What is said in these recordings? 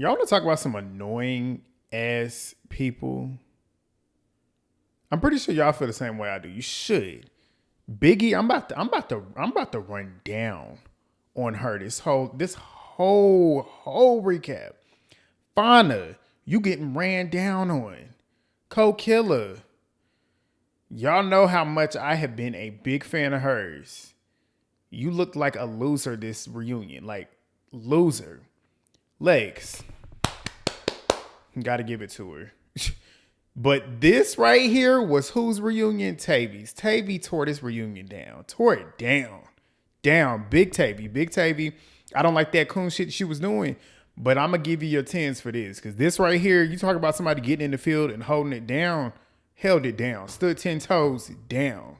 Y'all want to talk about some annoying ass people? I'm pretty sure y'all feel the same way I do. You should. Biggie, I'm about to run down on her this whole recap. Fania, you getting ran down on. Killa. Y'all know how much I have been a big fan of hers. You look like a loser this reunion. Like, loser. Legs. Gotta give it to her. But this right here was whose reunion? Tavii's. Tavii tore this reunion down. Tore it down. Down. Big Tavii. Big Tavii. I don't like that coon shit she was doing. But I'm going to give you your 10s for this. Because this right here, you talk about somebody getting in the field and holding it down. Held it down. Stood 10 toes down.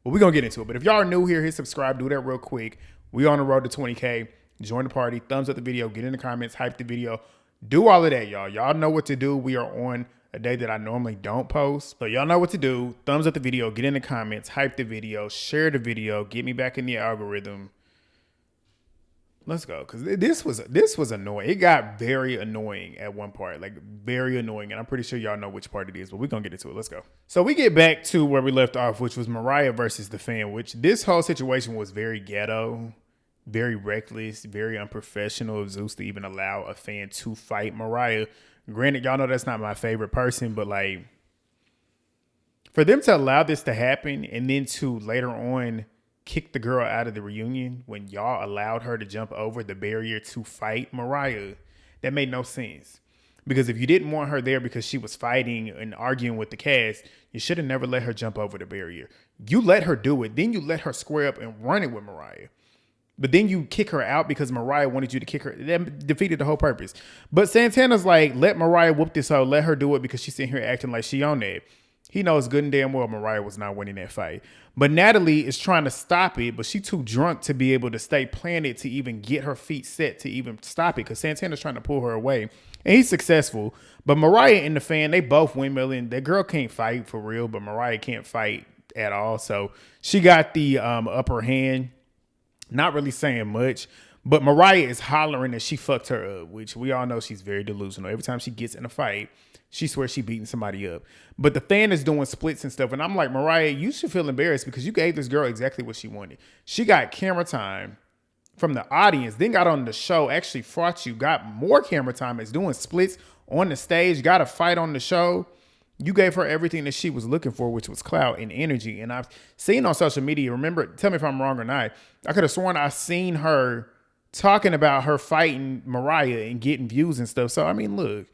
But we're going to get into it. But if y'all are new here, hit subscribe. Do that real quick. We on the road to 20K. Join the party. Thumbs up the video. Get in the comments. Hype the video. Do all of that, y'all. Y'all know what to do. We are on a day that I normally don't post. So y'all know what to do. Thumbs up the video. Get in the comments. Hype the video. Share the video. Get me back in the algorithm. Let's go. Because this was annoying. It got very annoying at one part. Like, very annoying. And I'm pretty sure y'all know which part it is. But we're going to get into it. Let's go. So we get back to where we left off, which was Mariah versus the fan. Which this whole situation was very ghetto. Very reckless. Very unprofessional of Zeus to even allow a fan to fight Mariah. Granted, y'all know that's not my favorite person. But, like, for them to allow this to happen and then to later on kick the girl out of the reunion when y'all allowed her to jump over the barrier to fight Mariah, that made no sense. Because if you didn't want her there because she was fighting and arguing with the cast, you should have never let her jump over the barrier. You let her do it. Then you let her square up and run it with Mariah. But then you kick her out because Mariah wanted you to kick her. That defeated the whole purpose. But Santana's like, let Mariah whoop this hoe. Let her do it because she's sitting here acting like she on that. He knows good and damn well Mariah was not winning that fight. But Natalie is trying to stop it, but she's too drunk to be able to stay planted to even get her feet set to even stop it because Santana's trying to pull her away. And he's successful. But Mariah and the fan, they both windmilling. That girl can't fight for real, but Mariah can't fight at all. So she got the upper hand. Not really saying much. But Mariah is hollering that she fucked her up, which we all know she's very delusional. Every time she gets in a fight, she swears she beating somebody up. But the fan is doing splits and stuff. And I'm like, Mariah, you should feel embarrassed because you gave this girl exactly what she wanted. She got camera time from the audience, then got on the show, actually fought you, got more camera time, is doing splits on the stage, got a fight on the show. You gave her everything that she was looking for, which was clout and energy. And I've seen on social media, remember, tell me if I'm wrong or not, I could have sworn I seen her talking about her fighting Mariah and getting views and stuff. So, I mean, look,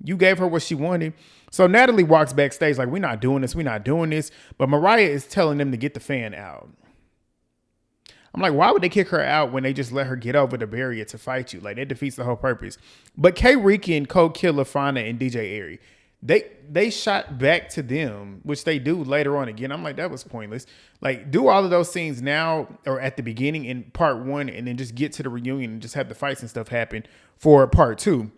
you gave her what she wanted. So Natalie walks backstage like, we're not doing this. We're not doing this. But Mariah is telling them to get the fan out. I'm like, why would they kick her out when they just let her get over the barrier to fight you? Like, that defeats the whole purpose. But Kay Rican, Kold, Killa, Fania, and DJ Airy, they shot back to them, which they do later on again. I'm like, that was pointless. Like, do all of those scenes now or at the beginning in part one and then just get to the reunion and just have the fights and stuff happen for part two.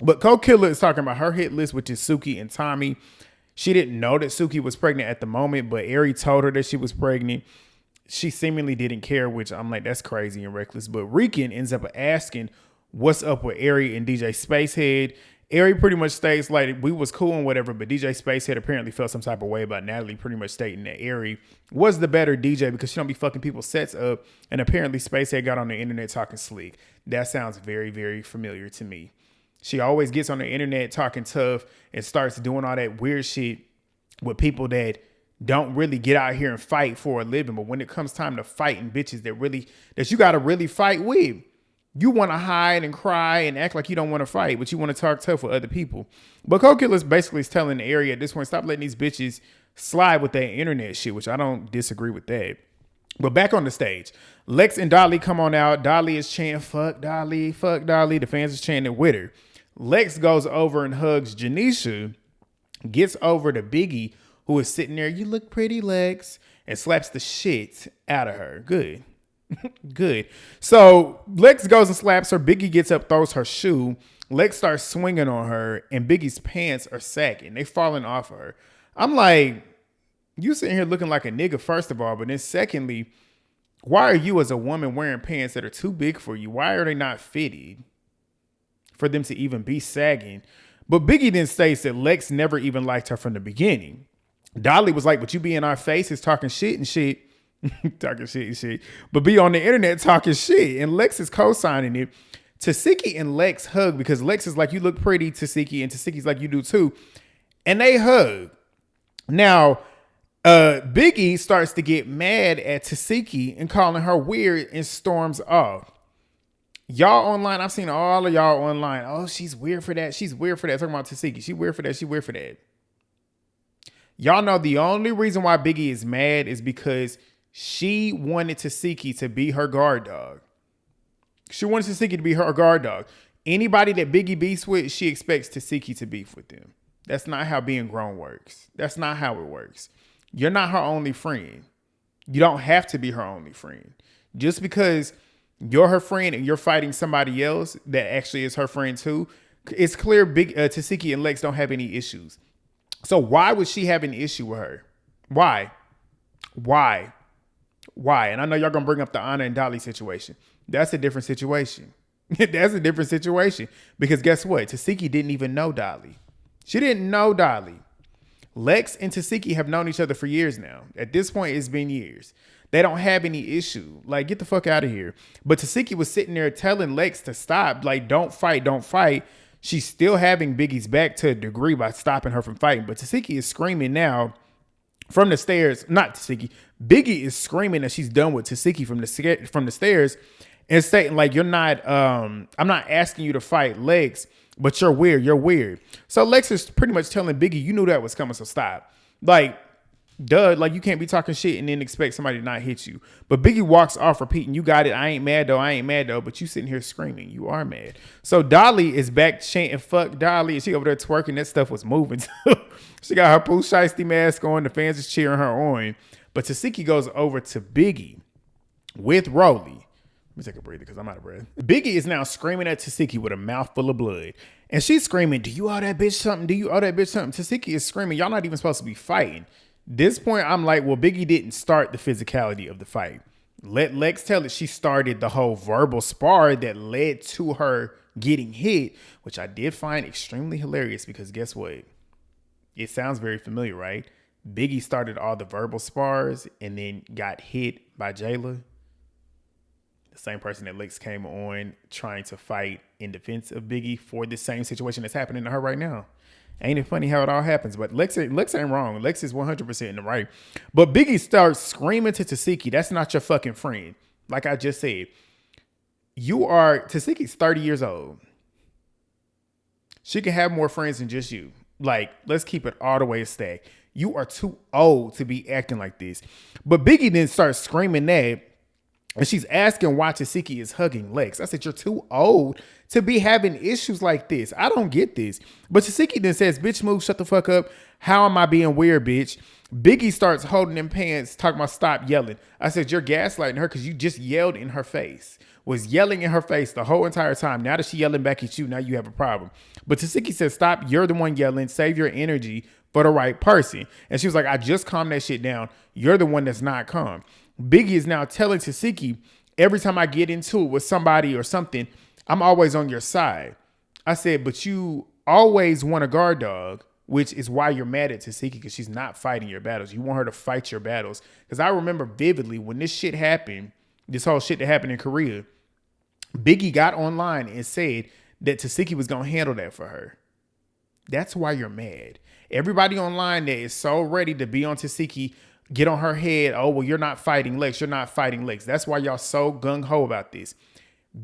But Kold Killa is talking about her hit list, which is Suki and Tommy. She didn't know that Suki was pregnant at the moment, but Airy told her that she was pregnant. She seemingly didn't care, which I'm like, that's crazy and reckless. But Rican ends up asking what's up with Airy and DJ Spacehead. Airy pretty much states like we was cool and whatever, but DJ Spacehead apparently felt some type of way about Natalie, pretty much stating that Airy was the better DJ because she don't be fucking people's sets up. And apparently Spacehead got on the internet talking slick. That sounds very, very familiar to me. She always gets on the internet talking tough and starts doing all that weird shit with people that don't really get out here and fight for a living. But when it comes time to fighting bitches that you got to really fight with, you want to hide and cry and act like you don't want to fight, but you want to talk tough with other people. But Kold Killa is basically telling the area at this point, stop letting these bitches slide with that internet shit, which I don't disagree with that. But back on the stage, Lex and Dolly come on out. Dolly is chanting, fuck Dolly, fuck Dolly. The fans is chanting with her. Lex goes over and hugs Janisha, gets over to Biggie, who is sitting there, you look pretty, Lex, and slaps the shit out of her. Good. Good. So Lex goes and slaps her. Biggie gets up, throws her shoe. Lex starts swinging on her, and Biggie's pants are sagging. They falling off of her. I'm like, you sitting here looking like a nigga, first of all, but then secondly, why are you as a woman wearing pants that are too big for you? Why are they not fitted? for them to even be sagging. But Biggie then states that Lex never even liked her from the beginning. Dolly was like, but you be in our faces talking shit and shit. Talking shit and shit. But be on the internet talking shit. And Lex is co-signing it. Tasiki and Lex hug because Lex is like, you look pretty, Tasiki, and Tasiki's like, you do too. And they hug. Now, Biggie starts to get mad at Tasiki and calling her weird and storms off. Y'all online, I've seen all of y'all online. Oh, she's weird for that. She's weird for that. Talking about Tasiki. She weird for that. She weird for that. Y'all know the only reason why Biggie is mad is because she wanted Tasiki to be her guard dog. She wanted Tasiki to be her guard dog. Anybody that Biggie beefs with, she expects Tasiki to beef with them. That's not how being grown works. That's not how it works. You're not her only friend. You don't have to be her only friend. Just because you're her friend and you're fighting somebody else that actually is her friend too, it's clear Tasiki and Lex don't have any issues. So why would she have an issue with her? Why? And I know y'all gonna bring up the Anna and Dolly situation. That's a different situation. That's a different situation. Because guess what? Tasiki didn't even know Dolly. She didn't know Dolly. Lex and Tasiki have known each other for years now. At this point, it's been years. They don't have any issue. Like, get the fuck out of here. But Tasiki was sitting there telling Lex to stop. Like, don't fight, don't fight. She's still having Biggie's back to a degree by stopping her from fighting. But Tasiki is screaming now from the stairs. Not Tasiki. Biggie is screaming that she's done with Tasiki from the stairs and stating like, you're not, I'm not asking you to fight Lex, but you're weird. So Lex is pretty much telling Biggie, you knew that was coming, so stop. Like, duh, like you can't be talking shit and then expect somebody to not hit you. But Biggie walks off repeating, you got it, I ain't mad though, but you sitting here screaming, you are mad. So Dolly is back chanting, fuck Dolly, and she over there twerking, that stuff was moving too. She got her Pooh Shiesty mask on, the fans is cheering her on. But Tasiki goes over to Biggie with Rolly. Let me take a breather because I'm out of breath. Biggie is now screaming at Tasiki with a mouthful of blood. And she's screaming, do you owe that bitch something? Do you owe that bitch something? Tasiki is screaming, y'all not even supposed to be fighting. This point, I'm like, well, Biggie didn't start the physicality of the fight. Let Lex tell it she started the whole verbal spar that led to her getting hit, which I did find extremely hilarious because guess what? It sounds very familiar, right? Biggie started all the verbal spars and then got hit by Jayla. The same person that Lex came on trying to fight in defense of Biggie for the same situation that's happening to her right now. Ain't it funny how it all happens? But Lex ain't wrong. Lex is 100% in the right. But Biggie starts screaming to Tasiki, that's not your fucking friend. Like I just said, Tasiki's 30 years old. She can have more friends than just you. Like, let's keep it all the way a stack. You are too old to be acting like this. But Biggie then starts screaming that. And she's asking why Tasiki is hugging Lex. I said, you're too old to be having issues like this. I don't get this. But Tasiki then says, bitch, move, shut the fuck up. How am I being weird, bitch? Biggie starts holding them pants, talking about stop yelling. I said, you're gaslighting her because you just yelled in her face. Was yelling in her face the whole entire time. Now that she yelling back at you, now you have a problem. But Tasiki said, stop, you're the one yelling. Save your energy for the right person. And she was like, I just calmed that shit down. You're the one that's not calm. Biggie is now telling Tasiki, every time I get into it with somebody or something, I'm always on your side. I said, but you always want a guard dog, which is why you're mad at Tasiki because she's not fighting your battles. You want her to fight your battles. Because I remember vividly when this shit happened, this whole shit that happened in Korea, Biggie got online and said that Tasiki was going to handle that for her. That's why you're mad. Everybody online that is so ready to be on Tasiki, get on her head. Oh, well, you're not fighting Lex. You're not fighting Lex. That's why y'all so gung-ho about this.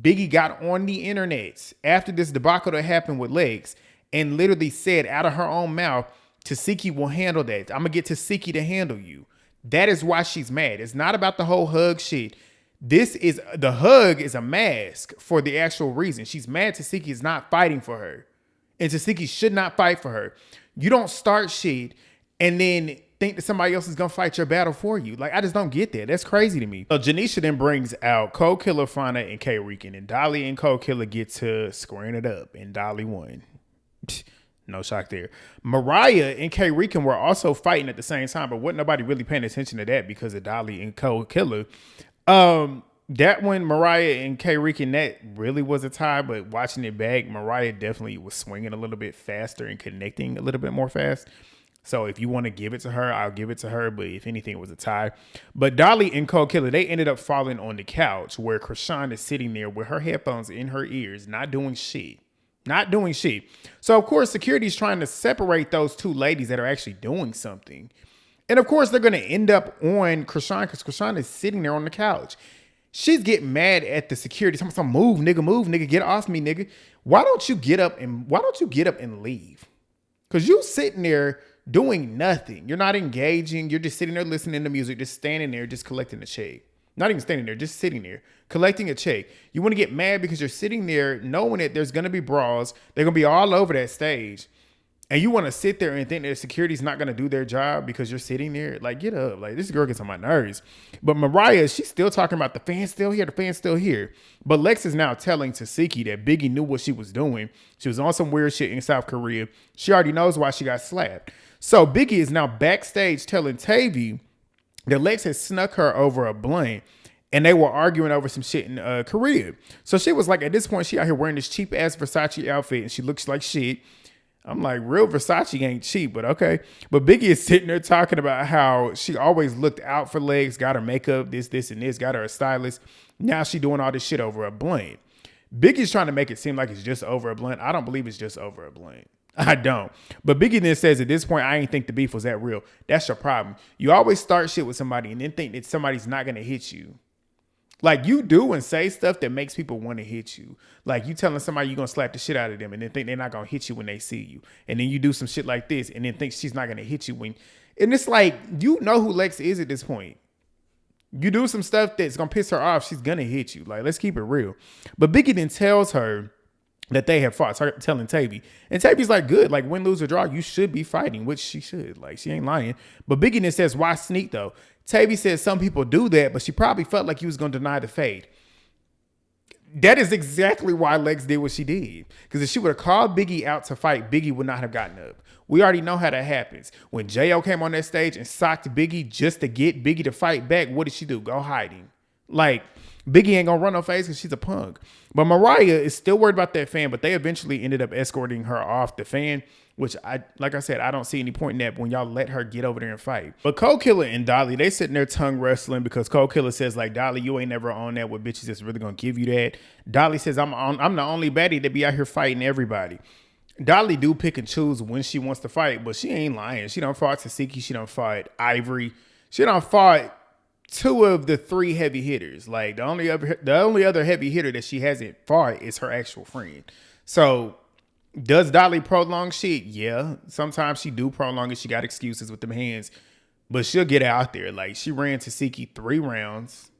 Biggie got on the internet after this debacle that happened with Lex and literally said out of her own mouth, Tasiki will handle that. I'm going to get Tasiki to handle you. That is why she's mad. It's not about the whole hug shit. The hug is a mask for the actual reason. She's mad Tasiki is not fighting for her. And Tasiki should not fight for her. You don't start shit and then think that somebody else is going to fight your battle for you. Like, I just don't get that. That's crazy to me. So Janisha then brings out Kold, Killa, Fania, and Kay Rican. And Dolly and Kold, Killa get to squaring it up. And Dolly won. No shock there. Mariah and Kay Rican were also fighting at the same time. But wasn't nobody really paying attention to that because of Dolly and Kold, Killa. that one, Mariah and Kay Rican, that really was a tie. But watching it back, Mariah definitely was swinging a little bit faster and connecting a little bit more fast. So if you want to give it to her, I'll give it to her. But if anything, it was a tie. But Dolly and Kold Killa, they ended up falling on the couch where Krishan is sitting there with her headphones in her ears, not doing shit. Not doing shit. So, of course, security's trying to separate those two ladies that are actually doing something. And, of course, they're going to end up on Krishan because Krishan is sitting there on the couch. She's getting mad at the security. Someone move, nigga, get off me, nigga. Why don't you get up and leave? Because you sitting there doing nothing. You're not engaging. You're just sitting there listening to music, just standing there, just collecting a check. Not even standing there, just sitting there, collecting a check. You want to get mad because you're sitting there knowing that there's going to be brawls. They're going to be all over that stage. And you want to sit there and think that security's not going to do their job because you're sitting there. Like, get up. Like, this girl gets on my nerves. But Mariah, she's still talking about the fans still here, the fans still here. But Lex is now telling Tasiki that Biggie knew what she was doing. She was on some weird shit in South Korea. She already knows why she got slapped. So Biggie is now backstage telling Tavii that Lex has snuck her over a blunt. And they were arguing over some shit in Korea. So she was like, at this point, she out here wearing this cheap ass Versace outfit and she looks like shit. I'm like, real Versace ain't cheap, but okay. But Biggie is sitting there talking about how she always looked out for Legs, got her makeup, this, and this, got her a stylist. Now she doing all this shit over a blunt. Biggie's trying to make it seem like it's just over a blunt. I don't believe it's just over a blunt. I don't. But Biggie then says, at this point, I ain't think the beef was that real. That's your problem. You always start shit with somebody and then think that somebody's not going to hit you. Like, you do and say stuff that makes people want to hit you. Like, you telling somebody you're going to slap the shit out of them and then think they're not going to hit you when they see you. And then you do some shit like this and then think she's not going to hit you when... And it's like, you know who Lex is at this point. You do some stuff that's going to piss her off, she's going to hit you. Like, let's keep it real. But Biggie then tells her that they have fought, telling Tavii. And Tavii's like, good. Like, win, lose, or draw, you should be fighting, which she should. Like, she ain't lying. But Biggie then says, why sneak, though? Tavii says some people do that, but she probably felt like he was going to deny the fade. That is exactly why Lex did what she did. Because if she would have called Biggie out to fight, Biggie would not have gotten up. We already know how that happens. When J.O. came on that stage and socked Biggie just to get Biggie to fight back, what did she do? Go hiding. Like, Biggie ain't gonna run no face because she's a punk. But Mariah is still worried about that fan, but they eventually ended up escorting her off the fan, which like I said, I don't see any point in that when y'all let her get over there and fight. But Kold Killa and Dolly, they sitting there tongue wrestling because Kold Killa says, like, Dolly, you ain't never on that with bitches that's really gonna give you that. Dolly says, I'm the only baddie that be out here fighting everybody. Dolly do pick and choose when she wants to fight, but she ain't lying. She done fought Tasiki, she done fought Ivory, she done fought 2 of the 3 heavy hitters. Like, the only other heavy hitter that she hasn't fought is her actual friend. So does Dolly prolong shit? Yeah. Sometimes she do prolong it. She got excuses with them hands. But she'll get out there. Like, she ran Tasiki 3 rounds.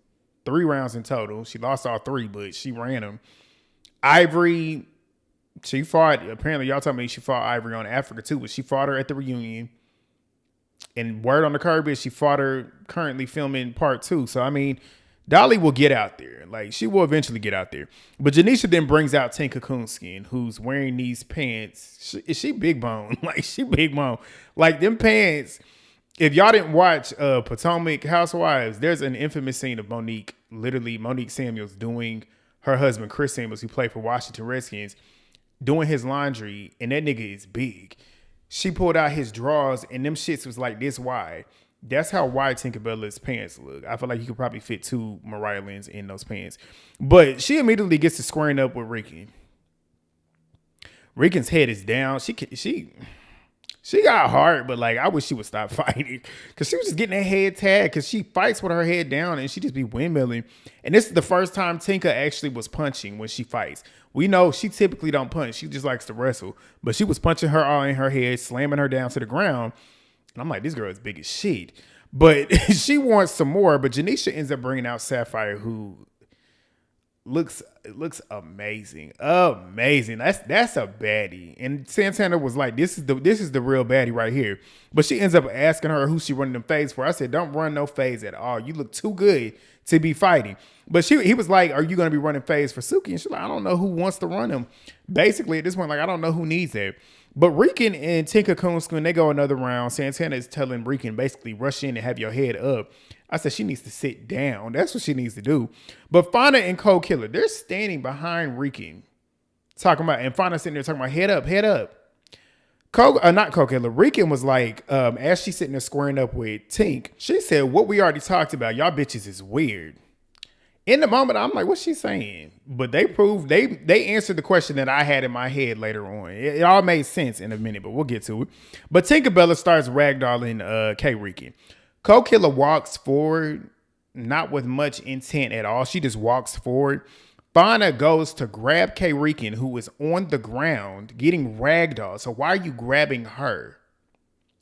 3 rounds in total. She lost all 3, but she ran them. Ivory, she fought, apparently y'all told me she fought Ivory on Africa too, but she fought her at the reunion. And word on the curb is she fought her currently filming part 2. So, I mean, Dolly will get out there. Like, she will eventually get out there. But Janisha then brings out Tinkabellaaa, who's wearing these pants. She big bone. Like, she big bone. Like, them pants, if y'all didn't watch Potomac Housewives, there's an infamous scene of Monique Samuels doing her husband, Chris Samuels, who played for Washington Redskins, doing his laundry, and that nigga is big. She pulled out his drawers, and them shits was like this wide. That's how wide Tinkerbellaa's pants look. I feel like you could probably fit 2 Mariah Lynn's in those pants. But she immediately gets to squaring up with Rican. Rican's head is down. She got heart, but like, I wish she would stop fighting because she was just getting her head tagged because she fights with her head down and she just be windmilling. And this is the first time Tinka actually was punching when she fights. We know she typically don't punch. She just likes to wrestle. But she was punching her all in her head, slamming her down to the ground. And I'm like, this girl is big as shit. But she wants some more. But Janisha ends up bringing out Sapphire, who looks amazing. Amazing. That's a baddie. And Santana was like, this is the real baddie right here. But she ends up asking her who she running them fades for. I said, don't run no fades at all. You look too good to be fighting. But he was like, are you going to be running fades for Suki? And she's like, I don't know who wants to run them. Basically, at this point, like, I don't know who needs that. But Rican and Tinka Coonskin, they go another round. Santana is telling Rican basically rush in and have your head up. I said she needs to sit down. That's what she needs to do. But Fania and Kold Killa, they're standing behind Rican. Talking about, and Fania sitting there talking about head up, head up. Not Kold Killa. Rican was like, as she's sitting there squaring up with Tink, she said, what we already talked about, y'all bitches is weird. In the moment, I'm like, what's she saying? But they proved, they answered the question that I had in my head later on. It all made sense in a minute, but we'll get to it. But Tinkabellaaa starts ragdolling Kay Rican. Kold Killa walks forward, not with much intent at all. She just walks forward. Fania goes to grab Kay Rican, who is on the ground getting ragdolled. So why are you grabbing her?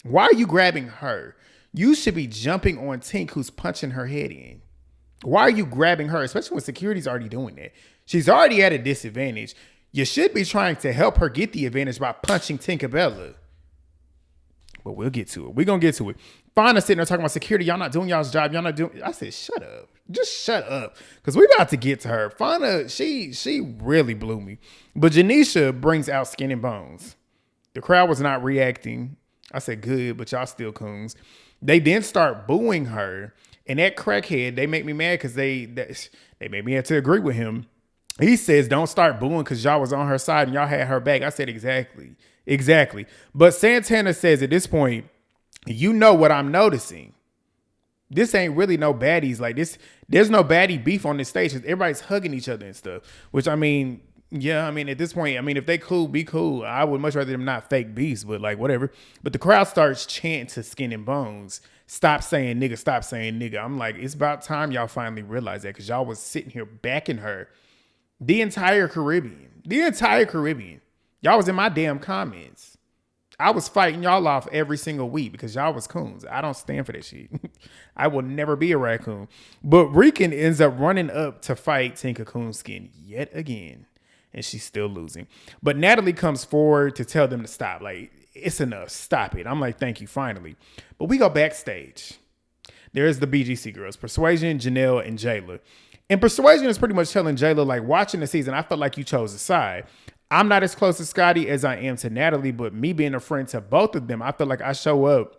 Why are you grabbing her? You should be jumping on Tink, who's punching her head in. Why are you grabbing her? Especially when security's already doing that. She's already at a disadvantage. You should be trying to help her get the advantage by punching Tinkabellaaa. But we'll get to it. We're going to get to it. Fania sitting there talking about security. Y'all not doing y'all's job. Y'all not doing. I said, shut up. Just shut up. Because we about to get to her. Fania, she really blew me. But Janisha brings out Skin and Bones. The crowd was not reacting. I said, good, but y'all still coons. They then start booing her. And that crackhead, they make me mad because they made me have to agree with him. He says, don't start booing because y'all was on her side and y'all had her back. I said, exactly. But Santana says at this point, you know what I'm noticing. This ain't really no baddies. Like this, there's no baddie beef on this stage. Everybody's hugging each other and stuff. Which I mean, yeah, I mean, at this point, I mean, if they cool, be cool. I would much rather them not fake beasts, but like whatever. But the crowd starts chanting to Skin and Bones. Stop saying nigga, stop saying nigga. I'm like, it's about time y'all finally realize that because y'all was sitting here backing her the entire Caribbean. Y'all was in my damn comments. I was fighting y'all off every single week because y'all was coons. I don't stand for that shit. I will never be a raccoon. But Rican ends up running up to fight Tinka Coonskin yet again. And she's still losing. But Natalie comes forward to tell them to stop. Like, it's enough. Stop it. I'm like, thank you, finally. But we go backstage. There's the BGC girls, Persuasion, Janelle, and Jayla. And Persuasion is pretty much telling Jayla, like, watching the season, I felt like you chose a side. I'm not as close to Scotty as I am to Natalie, but me being a friend to both of them, I feel like I show up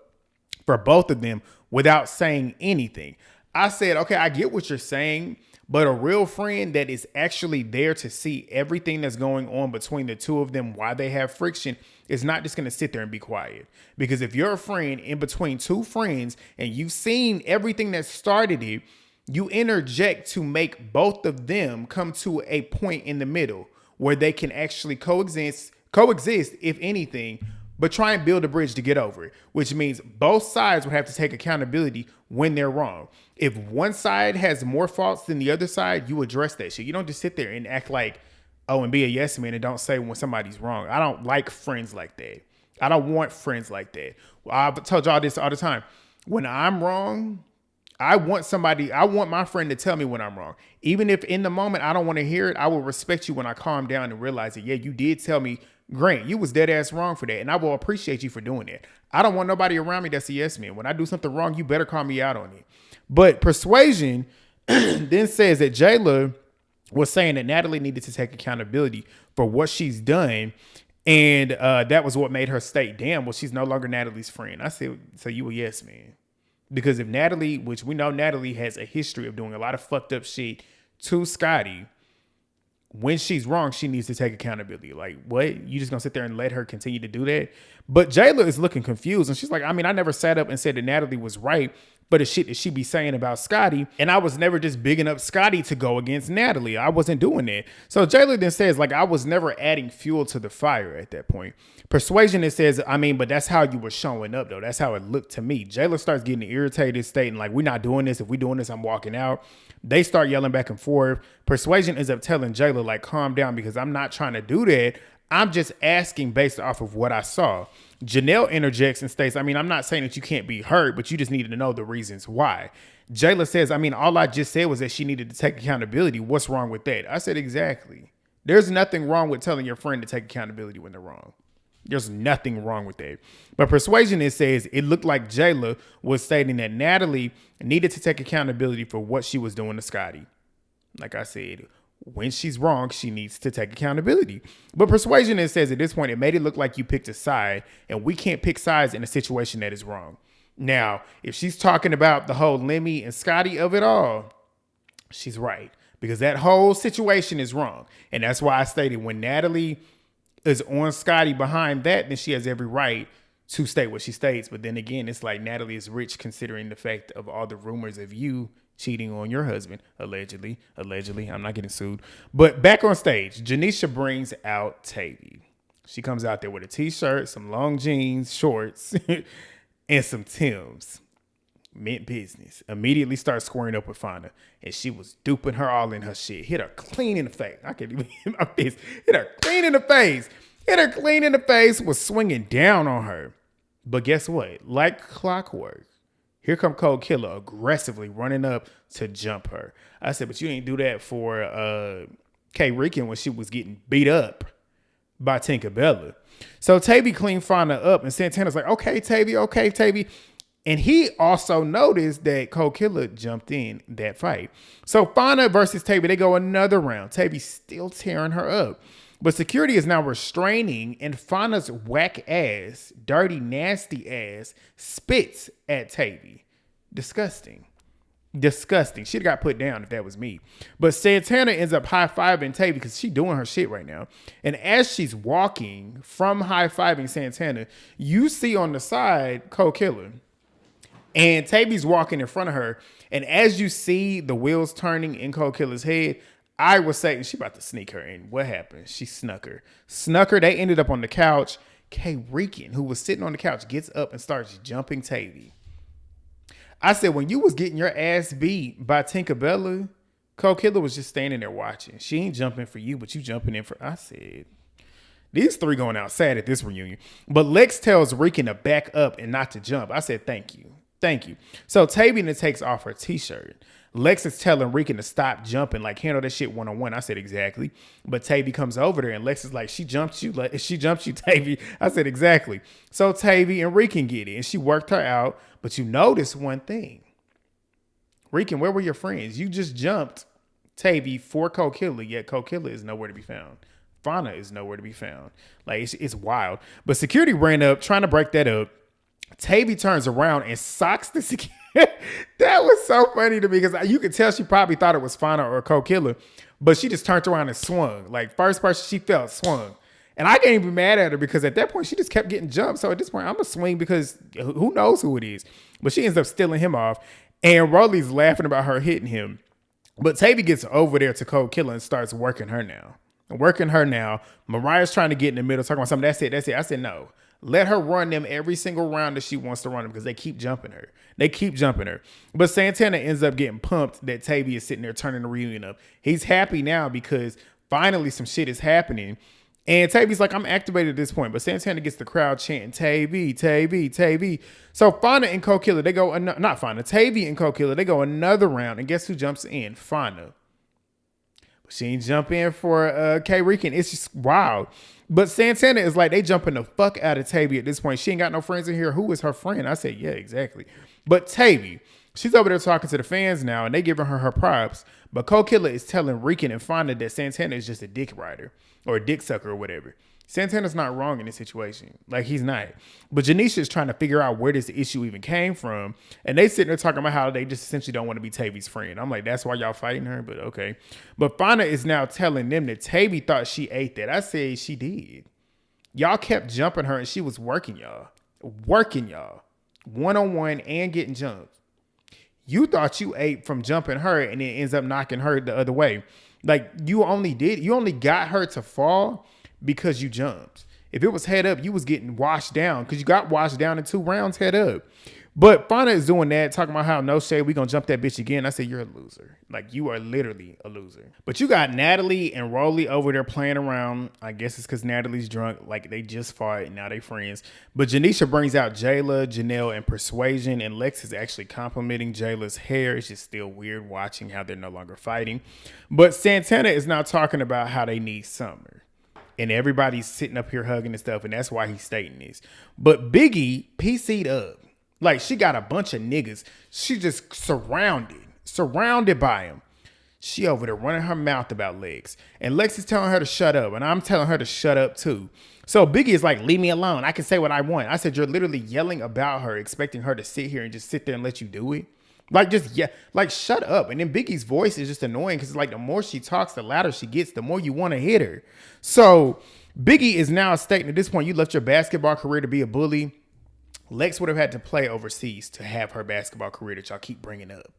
for both of them without saying anything. I said, okay, I get what you're saying, but a real friend that is actually there to see everything that's going on between the two of them, why they have friction, is not just going to sit there and be quiet. Because if you're a friend in between two friends and you've seen everything that started it, you interject to make both of them come to a point in the middle where they can actually coexist, if anything, but try and build a bridge to get over it, which means both sides would have to take accountability when they're wrong. If one side has more faults than the other side, you address that shit. You don't just sit there and act like, oh, and be a yes man and don't say when somebody's wrong. I don't like friends like that. I don't want friends like that. I've told y'all this all the time. When I'm wrong, I want my friend to tell me when I'm wrong. Even if in the moment I don't want to hear it, I will respect you when I calm down and realize that, yeah, you did tell me, Grant, you was dead ass wrong for that. And I will appreciate you for doing it. I don't want nobody around me that's a yes man. When I do something wrong, you better call me out on it. But Persuasion then says that Jayla was saying that Natalie needed to take accountability for what she's done. And that was what made her state, damn, well, she's no longer Natalie's friend. I said, so you a yes man. Because if Natalie, which we know Natalie has a history of doing a lot of fucked up shit to Scotty, when she's wrong, she needs to take accountability. Like, what? You just gonna sit there and let her continue to do that? But Jayla is looking confused. And she's like, I mean, I never sat up and said that Natalie was right, but the shit that she be saying about Scotty. And I was never just bigging up Scotty to go against Natalie. I wasn't doing that. So Jayla then says, like, I was never adding fuel to the fire at that point. Persuasion then says, I mean, but that's how you were showing up, though. That's how it looked to me. Jayla starts getting irritated, stating, like, we're not doing this. If we're doing this, I'm walking out. They start yelling back and forth. Persuasion ends up telling Jayla, like, calm down because I'm not trying to do that. I'm just asking based off of what I saw. Janelle interjects and states, I mean, I'm not saying that you can't be hurt, but you just needed to know the reasons why. Jayla says, I mean, all I just said was that she needed to take accountability. What's wrong with that? I said, exactly. There's nothing wrong with telling your friend to take accountability when they're wrong. There's nothing wrong with that. But Persuasion, it says, it looked like Jayla was stating that Natalie needed to take accountability for what she was doing to Scotty. Like I said, When she's wrong, she needs to take accountability. But Persuasion says at this point, it made it look like you picked a side, and we can't pick sides in a situation that is wrong. Now, if she's talking about the whole Lemmy and Scotty of it all, she's right. Because that whole situation is wrong. And that's why I stated when Natalie is on Scotty behind that, then she has every right to state what she states. But then again, it's like Natalie is rich considering the fact of all the rumors of you cheating on your husband, allegedly. I'm not getting sued. But back on stage, Janisha brings out Tavii. She comes out there with a t-shirt, some long jeans, shorts, and some Timbs. Meant business. Immediately starts squaring up with Fania. And she was duping her all in her shit. Hit her clean in the face. I can't even hit my face. Hit her clean in the face. Hit her clean in the face. Was swinging down on her. But guess what? Like clockwork, here come Kold Killa aggressively running up to jump her. I said, but you ain't do that for Kay Rican when she was getting beat up by Tinkabellaaa. So Tavii cleaned Fania up, and Santana's like, okay, Tavii. And he also noticed that Kold Killa jumped in that fight. So Fania versus Tavii, they go another round. Tavii still tearing her up. But security is now restraining, and Fania's whack ass, dirty, nasty ass spits at Tavii. Disgusting. She'd got put down if that was me. But Santana ends up high-fiving Tavii because she's doing her shit right now. And as she's walking from high-fiving Santana, you see on the side Kold Killa. And Tavii's walking in front of her. And as you see the wheels turning in Kold Killa's head, I was saying she about to sneak her in. What happened? She snuck her. They ended up on the couch. Kay Rican, who was sitting on the couch, gets up and starts jumping Tavii. I said, when you was getting your ass beat by Tinkabellaaa, Kold Killa was just standing there watching. She ain't jumping for you, but you jumping in for... I said, these three going out sad at this reunion. But Lex tells Rican to back up and not to jump. I said, thank you. So Tavii then takes off her t-shirt. Lex is telling Rican to stop jumping, like handle that shit one-on-one. I said, exactly. But Tavii comes over there and Lex is like, she jumped you, Tavii. I said, exactly. So Tavii and Rican get it and she worked her out. But you notice one thing. Rican, where were your friends? You just jumped Tavii for Kold Killa, yet Kold Killa is nowhere to be found. Fania is nowhere to be found. Like, it's wild. But security ran up trying to break that up. Tavii turns around and socks the security. That was so funny to me because you could tell she probably thought it was Fania or Kold Killa, but she just turned around and swung. Like, first person she felt swung. And I can't even be mad at her because at that point she just kept getting jumped. So at this point I'm going to swing because who knows who it is. But she ends up stealing him off. And Rolly's laughing about her hitting him. But Tavii gets over there to Kold Killa and starts working her now. Mariah's trying to get in the middle, talking about something. That's it. I said, no. Let her run them every single round that she wants to run them because they keep jumping her. But Santana ends up getting pumped that Tavii is sitting there turning the reunion up. He's happy now because finally some shit is happening. And Tavii's like, I'm activated at this point. But Santana gets the crowd chanting, Tavii. So Fania and Kold Killa, they go, not Fania, Tavii and Kold Killa, they go another round. And guess who jumps in? Fania. But she ain't jump in for Kay Rican. It's just wild. But Santana is like, they jumping the fuck out of Tavii at this point. She ain't got no friends in here. Who is her friend? I said, yeah, exactly. But Tavii, she's over there talking to the fans now, and they giving her props. But Kold Killa is telling Rican and Fania that Santana is just a dick rider or a dick sucker or whatever. Santana's not wrong in this situation. Like, he's not. But Janisha is trying to figure out where this issue even came from. And they sitting there talking about how they just essentially don't want to be Tavii's friend. I'm like, that's why y'all fighting her? But okay. But Fania is now telling them that Tavii thought she ate that. I said she did. Y'all kept jumping her and she was working y'all. One-on-one and getting jumped. You thought you ate from jumping her and it ends up knocking her the other way. Like, you only got her to fall because you jumped. If it was head up, you was getting washed down because you got washed down in 2 rounds head up. But Fania is doing that, talking about how no shade, we gonna jump that bitch again. I said, you're a loser. Like, you are literally a loser. But you got Natalie and Rolly over there playing around. I guess it's because Natalie's drunk. Like, they just fought and now they friends. But Janisha brings out Jayla, Janelle, and Persuasion. And Lex is actually complimenting Jayla's hair. It's just still weird watching how they're no longer fighting. But Santana is now talking about how they need Summer. And everybody's sitting up here hugging and stuff. And that's why he's stating this. But Biggie PC'd up. Like, she got a bunch of niggas. She just surrounded by him. She over there running her mouth about Lex. And Lex is telling her to shut up. And I'm telling her to shut up too. So Biggie is like, leave me alone. I can say what I want. I said, you're literally yelling about her, expecting her to sit here and just sit there and let you do it. Like, just, yeah, like, shut up. And then Biggie's voice is just annoying because it's like the more she talks, the louder she gets, the more you want to hit her. So Biggie is now stating at this point, you left your basketball career to be a bully. Lex would have had to play overseas to have her basketball career that y'all keep bringing up.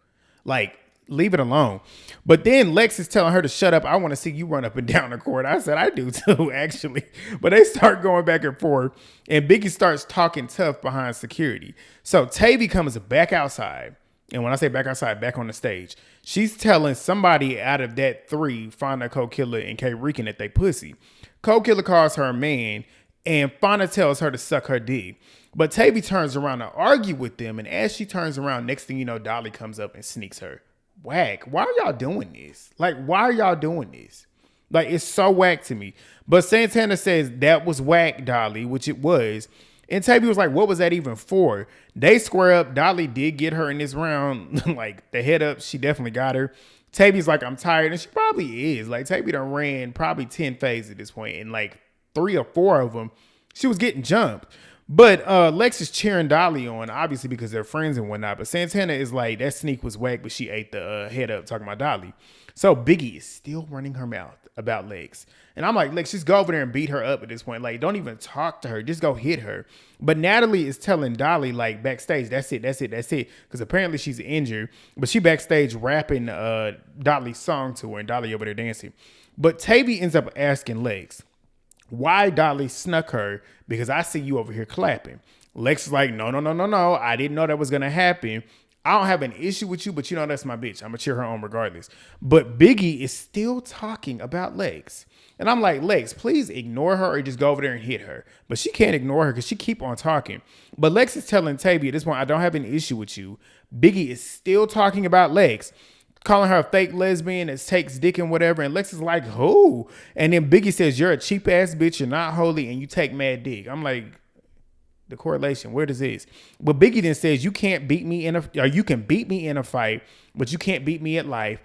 Like, leave it alone. But then Lex is telling her to shut up. I want to see you run up and down the court. I said, I do too, actually. But they start going back and forth. And Biggie starts talking tough behind security. So Tavii comes back outside. And when I say back outside, back on the stage, she's telling somebody out of that three, Fania, Kold, Killa, and Kay Rican, that they pussy. Kold, Killa calls her a man. And Fania tells her to suck her dick. But Tavii turns around to argue with them. And as she turns around, next thing you know, Dolly comes up and sneaks her. Whack. Why are y'all doing this? Like, why are y'all doing this? Like, it's so whack to me. But Santana says that was whack, Dolly, which it was. And Tavii was like, what was that even for? They square up. Dolly did get her in this round. Like, the head up, she definitely got her. Tavii's like, I'm tired. And she probably is. Like, Tavii done ran probably 10 phases at this point. And like 3 or 4 of them, she was getting jumped. But Lex is cheering Dolly on, obviously, because they're friends and whatnot. But Santana is like, that sneak was whack, but she ate the head up talking about Dolly. So Biggie is still running her mouth about Lex. And I'm like, Lex, just go over there and beat her up at this point. Like, don't even talk to her. Just go hit her. But Natalie is telling Dolly, like, backstage, that's it. Because apparently she's injured. But she backstage rapping Dolly's song to her, and Dolly over there dancing. But Tavii ends up asking Lex why Dolly snuck her, because I see you over here clapping. Lex is like, no. I didn't know that was going to happen. I don't have an issue with you, but you know that's my bitch. I'm going to cheer her on regardless. But Biggie is still talking about Lex. And I'm like, Lex, please ignore her or just go over there and hit her. But she can't ignore her because she keep on talking. But Lex is telling Tavii at this point, I don't have an issue with you. Biggie is still talking about Lex, calling her a fake lesbian that takes dick and whatever. And Lex is like, who? And then Biggie says, you're a cheap ass bitch. You're not holy and you take mad dick. I'm like, the correlation, where does this? But Biggie then says, you can beat me in a fight, but you can't beat me at life.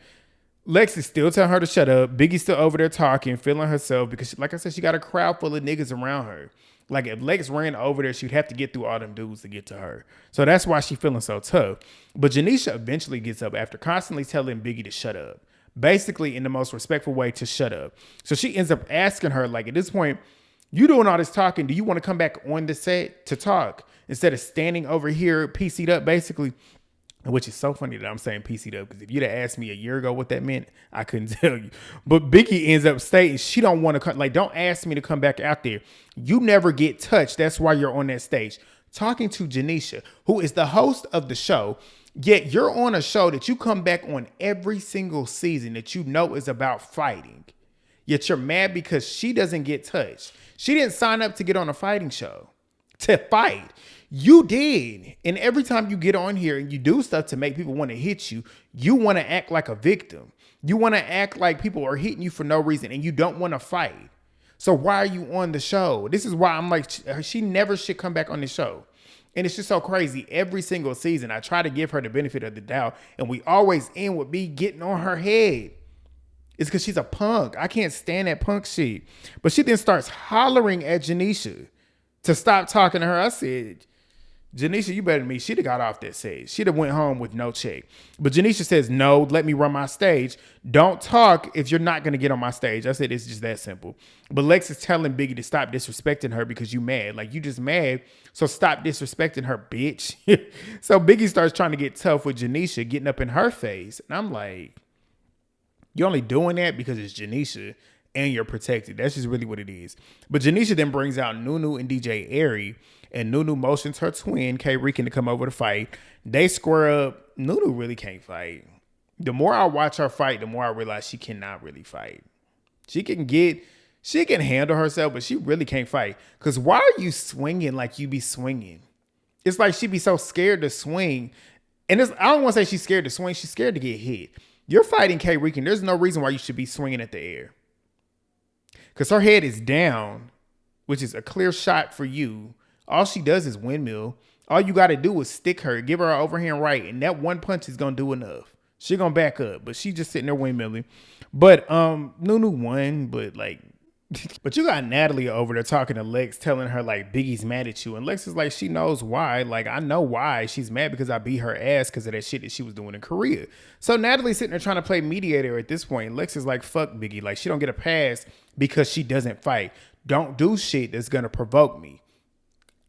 Lex is still telling her to shut up. Biggie's still over there talking, feeling herself because, like I said, she got a crowd full of niggas around her. Like, if Lex ran over there, she'd have to get through all them dudes to get to her. So that's why she's feeling so tough. But Janisha eventually gets up after constantly telling Biggie to shut up. Basically, in the most respectful way, to shut up. So she ends up asking her, like, at this point, you doing all this talking, do you want to come back on the set to talk instead of standing over here PC'd up, basically? Which is so funny that I'm saying PC'd up, because if you'd have asked me a year ago what that meant, I couldn't tell you. But Biggie ends up stating she don't want to come. Like, don't ask me to come back out there. You never get touched. That's why you're on that stage. Talking to Janisha, who is the host of the show, yet you're on a show that you come back on every single season that you know is about fighting. Yet you're mad because she doesn't get touched. She didn't sign up to get on a fighting show to fight. You did. And every time you get on here and you do stuff to make people want to hit you, you want to act like a victim. You want to act like people are hitting you for no reason and you don't want to fight. So why are you on the show? This is why I'm like, she never should come back on the show. And it's just so crazy. Every single season, I try to give her the benefit of the doubt, and we always end with me getting on her head. It's because she's a punk. I can't stand that punk shit. But she then starts hollering at Janisha to stop talking to her. I said, Janisha, you better than me. She'd have got off that stage. She'd have went home with no check. But Janisha says, no, let me run my stage. Don't talk if you're not going to get on my stage. I said, it's just that simple. But Lex is telling Biggie to stop disrespecting her because you mad. Like, you just mad, so stop disrespecting her, bitch. So Biggie starts trying to get tough with Janisha, getting up in her face. And I'm like, you're only doing that because it's Janisha and you're protected. That's just really what it is. But Janisha then brings out Nunu and DJ Airy, and Nunu motions her twin, Kay Rican, to come over to fight. They square up. Nunu really can't fight. The more I watch her fight, the more I realize she cannot really fight. She can handle herself, but she really can't fight. Because why are you swinging like you be swinging? It's like she be so scared to swing. And I don't want to say she's scared to swing. She's scared to get hit. You're fighting Kay Rican. There's no reason why you should be swinging at the air. Because her head is down, which is a clear shot for you. All she does is windmill. All you got to do is stick her, give her an overhand right, and that one punch is going to do enough. She gonna back up, but she just sitting there windmilling. But Nunu won, but like, but you got Natalie over there talking to Lex, telling her like Biggie's mad at you, and Lex is like, she knows why. Like, I know why she's mad, because I beat her ass because of that shit that she was doing in Korea. So Natalie's sitting there trying to play mediator at this point. Lex is like, fuck Biggie, like she don't get a pass because she doesn't fight. Don't do shit that's gonna provoke me.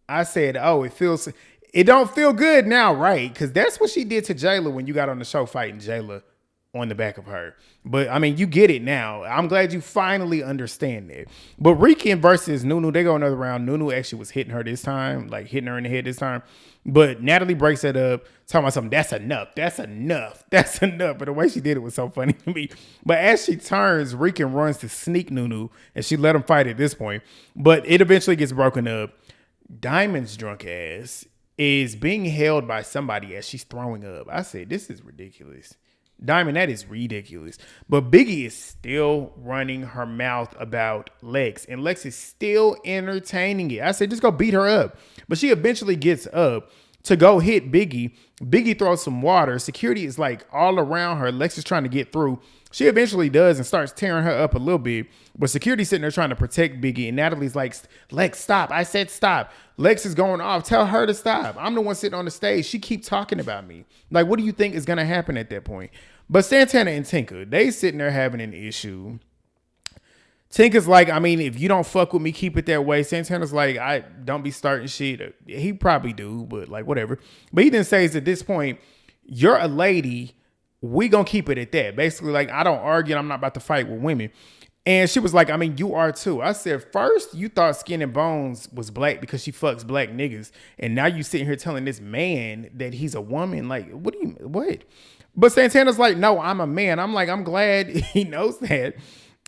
I said, oh, it don't feel good now, right? Because that's what she did to Jayla when you got on the show fighting Jayla on the back of her. But I mean, you get it now. I'm glad you finally understand it. But Rican versus Nunu, they go another round. Nunu actually was hitting her this time, like hitting her in the head this time. But Natalie breaks it up, talking about something. That's enough. That's enough. That's enough. But the way she did it was so funny to me. But as she turns, Rican runs to sneak Nunu, and she let him fight at this point. But it eventually gets broken up. Diamond's drunk ass is being held by somebody as she's throwing up. I said, this is ridiculous. Diamond, that is ridiculous. But Biggie is still running her mouth about Lex, and Lex is still entertaining it. I said, just go beat her up. But she eventually gets up to go hit Biggie. Biggie throws some water. Security is like all around her. Lex is trying to get through. She eventually does and starts tearing her up a little bit. But security's sitting there trying to protect Biggie. And Natalie's like, Lex, stop. I said stop. Lex is going off. Tell her to stop. I'm the one sitting on the stage. She keep talking about me. Like, what do you think is going to happen at that point? But Santana and Tinka, they sitting there having an issue. Tinka's like, I mean, if you don't fuck with me, keep it that way. Santana's like, I don't be starting shit. He probably do, but like, whatever. But he then says at this point, you're a lady. We gonna keep it at that. Basically, like, I don't argue. I'm not about to fight with women. And she was like, I mean, you are too. I said, first you thought Skin and Bones was black because she fucks black niggas. And now you sitting here telling this man that he's a woman. Like, what? But Santana's like, no, I'm a man. I'm like, I'm glad he knows that.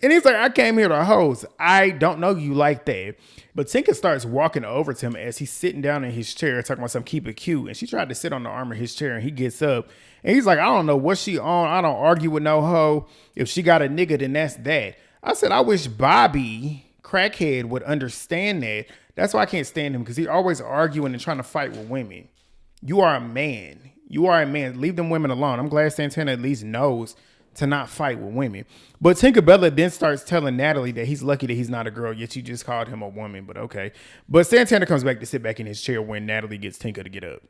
And he's like, I came here to host. I don't know you like that. But Tinka starts walking over to him as he's sitting down in his chair talking about something, keep it cute. And she tried to sit on the arm of his chair, and he gets up. And he's like, I don't know what she on. I don't argue with no hoe. If she got a nigga, then that's that. I said, I wish Bobby, crackhead, would understand that. That's why I can't stand him, because he's always arguing and trying to fight with women. You are a man. You are a man. Leave them women alone. I'm glad Santana at least knows to not fight with women. But Tinkabellaaa then starts telling Natalie that he's lucky that he's not a girl, yet you just called him a woman, but okay. But Santana comes back to sit back in his chair when Natalie gets Tinka to get up.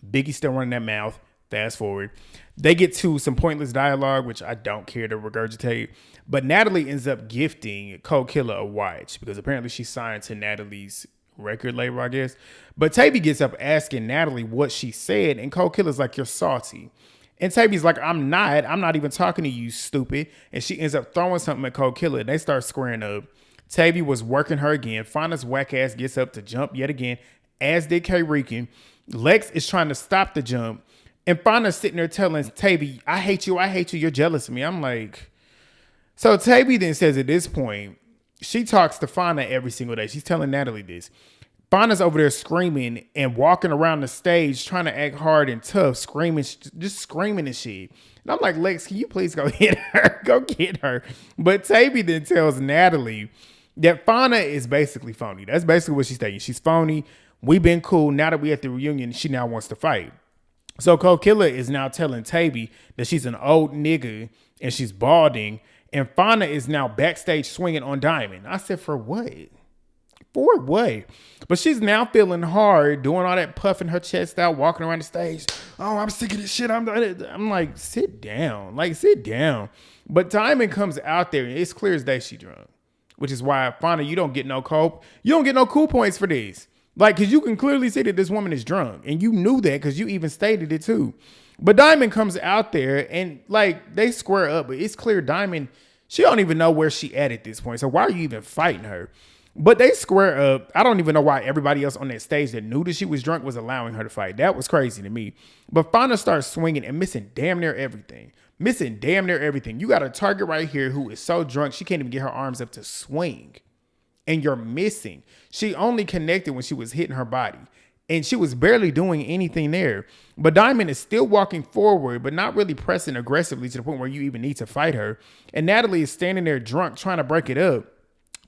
Biggie's still running that mouth. Fast forward. They get to some pointless dialogue, which I don't care to regurgitate. But Natalie ends up gifting Kold Killa a watch because apparently she signed to Natalie's record label, I guess. But Tavii gets up asking Natalie what she said, and Kold Killa's like, you're salty. And Tavi's like, I'm not even talking to you, stupid. And she ends up throwing something at Kold Killa, and they start squaring up. Tavii was working her again. Fania's whack ass gets up to jump yet again, as did Kay Rican. Lex is trying to stop the jump. And Fania's sitting there telling Tavii, I hate you, you're jealous of me. I'm like, so Tavii then says at this point, she talks to Fania every single day. She's telling Natalie this. Fania's over there screaming and walking around the stage trying to act hard and tough, screaming, just screaming and shit. And I'm like, Lex, can you please go hit her? Go get her. But Tavii then tells Natalie that Fania is basically phony. That's basically what she's saying. She's phony. We've been cool. Now that we at the reunion, she now wants to fight. So Kold Killa is now telling Tavii that she's an old nigga and she's balding. And Fania is now backstage swinging on Diamond. I said, for what? For what? But she's now feeling hard, doing all that, puffing her chest out, walking around the stage. Oh, I'm sick of this shit. I'm like, sit down. Like, sit down. But Diamond comes out there, and it's clear as day she drunk. Which is why, Fania, you don't get no cool points for this. Like, because you can clearly see that this woman is drunk. And you knew that because you even stated it too. But Diamond comes out there and, like, they square up. But it's clear Diamond, she don't even know where she at this point. So why are you even fighting her? But they square up. I don't even know why everybody else on that stage that knew that she was drunk was allowing her to fight. That was crazy to me. But Fania starts swinging and missing damn near everything. You got a target right here who is so drunk she can't even get her arms up to swing. And you're missing. She only connected when she was hitting her body. And she was barely doing anything there. But Diamond is still walking forward, but not really pressing aggressively to the point where you even need to fight her. And Natalie is standing there drunk, trying to break it up.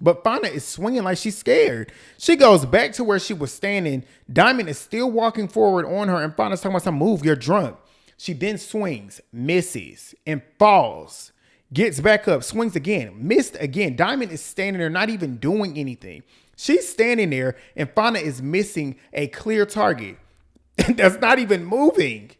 But Fania is swinging like she's scared. She goes back to where she was standing. Diamond is still walking forward on her. And Fania's talking about some move. You're drunk. She then swings, misses, and falls. Gets back up, swings again, missed again. Diamond is standing there, not even doing anything. She's standing there, and Fania is missing a clear target that's not even moving.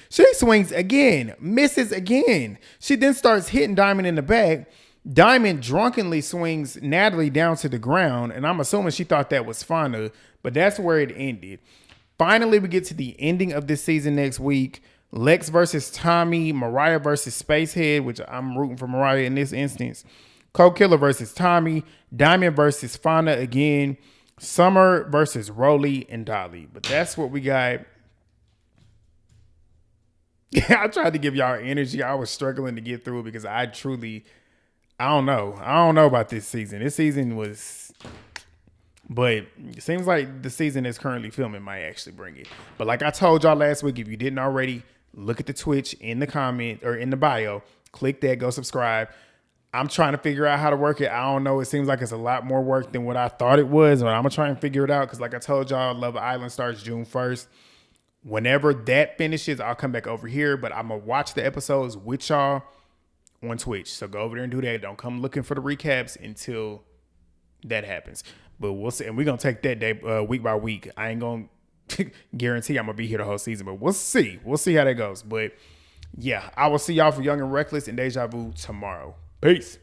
She swings again, misses again. She then starts hitting Diamond in the back. Diamond drunkenly swings Natalie down to the ground, and I'm assuming she thought that was Fania, but that's where it ended. Finally, we get to the ending of this season next week. Lex versus Tommy, Mariah versus Spacehead, which I'm rooting for Mariah in this instance. Killa versus Tommy, Diamond versus Fania again, Summer versus Rolly and Dolly. But that's what we got. I tried to give y'all energy. I was struggling to get through it because I don't know. I don't know about this season. This season was, but it seems like the season that's currently filming might actually bring it. But like I told y'all last week, if you didn't already, look at the Twitch in the comment or in the bio. Click that, go subscribe. I'm trying to figure out how to work it. I don't know. It seems like it's a lot more work than what I thought it was, but I'm going to try and figure it out because like I told y'all, Love Island starts June 1st. Whenever that finishes, I'll come back over here, but I'm going to watch the episodes with y'all on Twitch. So go over there and do that. Don't come looking for the recaps until that happens. But we'll see. And we're going to take that day week by week. I ain't going to guarantee I'm going to be here the whole season, but we'll see. We'll see how that goes. But yeah, I will see y'all for Young and Reckless and Deja Vu tomorrow. Peace.